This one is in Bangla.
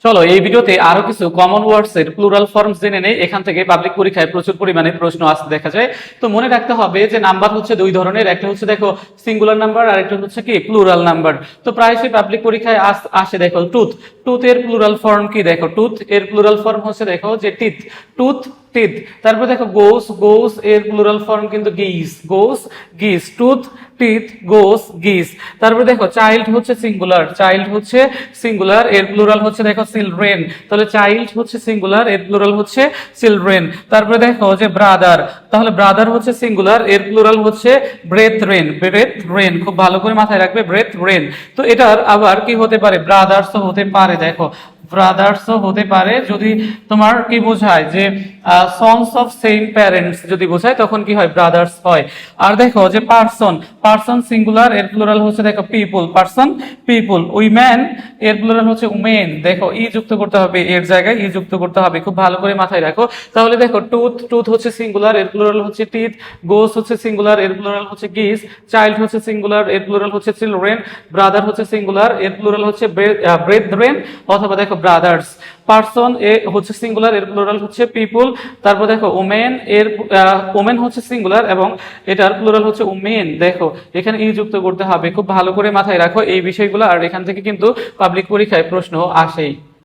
চলো এই ভিডিওতে আরো কিছু কমন ওয়ার্ডস এর প্লুরাল ফর্মস জেনে নেই। এখান থেকে পাবলিক পরীক্ষায় প্রচুর পরিমাণে প্রশ্ন আসতে দেখা যায়। তো মনে রাখতে হবে যে নাম্বার হচ্ছে দুই ধরনের, একটা হচ্ছে দেখো সিঙ্গুলার নাম্বার আর একটা হচ্ছে কি প্লুরাল নাম্বার। তো প্রায়শই পাবলিক পরীক্ষায় আসে দেখো টুথ। টুথ এর প্লুরাল ফর্ম কি? দেখো টুথ এর প্লুরাল ফর্ম হচ্ছে দেখো যে টিথ, টুথ টিথ। তারপর দেখো গোস, গোস এর প্লুরাল ফর্ম কিন্তু গিস, গোস গিস। টুথ টিথ গোস গিস। তারপর দেখো চাইল্ড হচ্ছে সিঙ্গুলার, চাইল্ড হচ্ছে সিঙ্গুলার এর প্লুরাল হচ্ছে দেখো চিলড্রেন। তাহলে চাইল্ড হচ্ছে সিঙ্গুলার এর প্লুরাল হচ্ছে চিলড্রেন। তারপরে দেখো যে ব্রাদার, তাহলে ব্রাদার হচ্ছে সিঙ্গুলার এর প্লুরাল হচ্ছে ব্রেথরেন, ব্রেথরেন। খুব ভালো করে মাথায় রাখবে, ব্রেথরেন। তো এটার আবার কি হতে পারে? ব্রাদার্সও হতে পারে। দেখো ব্রাদার্সও হতে পারে যদি তোমার কি বোঝায় যে সন্স অফ সেম প্যারেন্টস যদি বোঝায় তখন কি হয়? ব্রাদার্স হয়। আর দেখো যে পারসন, পারসন সিঙ্গুলার এর প্লুরাল হচ্ছে দেখো পিপল, পারসন পিপল। উইমেন এর প্লুরাল হচ্ছে উমেন। দেখো ই যুক্ত করতে হবে, এর জায়গায় ই যুক্ত করতে হবে, খুব ভালো করে মাথায় রাখো। তাহলে দেখো টুথ, টুথ হচ্ছে সিঙ্গুলার এর প্লুরাল হচ্ছে টিথ। গোস হচ্ছে সিঙ্গুলার এর প্লুরাল হচ্ছে গিস। চাইল্ড হচ্ছে সিঙ্গুলার এর প্লুরাল হচ্ছে চিলড্রেন। ব্রাদার হচ্ছে সিঙ্গুলার এর প্লুরাল হচ্ছে ব্রেথরেন অথবা দেখো ব্রাদার্স। পারসন এ হচ্ছে সিঙ্গুলার এর প্লুরাল হচ্ছে পিপল। তারপর দেখো ওমেন এর ওমেন হচ্ছে সিঙ্গুলার এবং এটার প্লুরাল হচ্ছে উমেন। দেখো এখানে ই যুক্ত করতে হবে, খুব ভালো করে মাথায় রাখো এই বিষয়গুলো। আর এখান থেকে কিন্তু পাবলিক পরীক্ষায় প্রশ্ন আসেই।